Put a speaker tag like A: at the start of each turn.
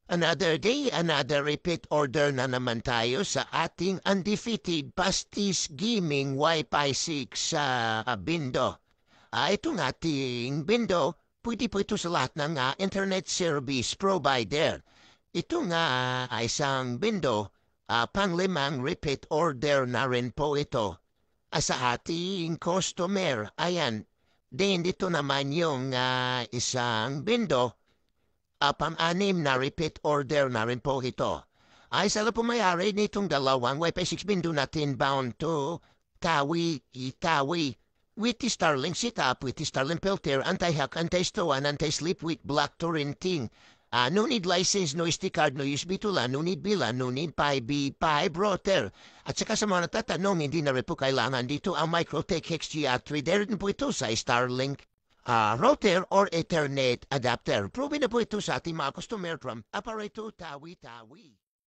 A: Another day, another repeat order na naman tayo sa ating undefeated Pastis Gaming Wi-Fi 6 sa Bindo. Ito ng ating Bindo, pwede po ito sa lahat ng internet service provider. Ito nga ay isang Bindo, panglimang repeat order na rin po ito. Sa ating customer, ayan, din dito naman yung isang Bindo, pang-anim na repeat order na rin po ito. Ay sa pumayari nitong dalawang Wi-Fi 6 window natin bound to Tawi, Itawi. With the Starlink setup, with the Starlink filter, anti-hack, anti-stowan, anti-sleep with black torrenting. No need license, no SD card, no USB tula, no need bilan, no need 5B5 router. At saka sa mga natatanong, hindi na rin po kailangan dito ang Microtech XG3. There po ito sa Starlink router or Ethernet adapter. Proven na po ito sa ating mga customer from Aparato Tawi-Tawi.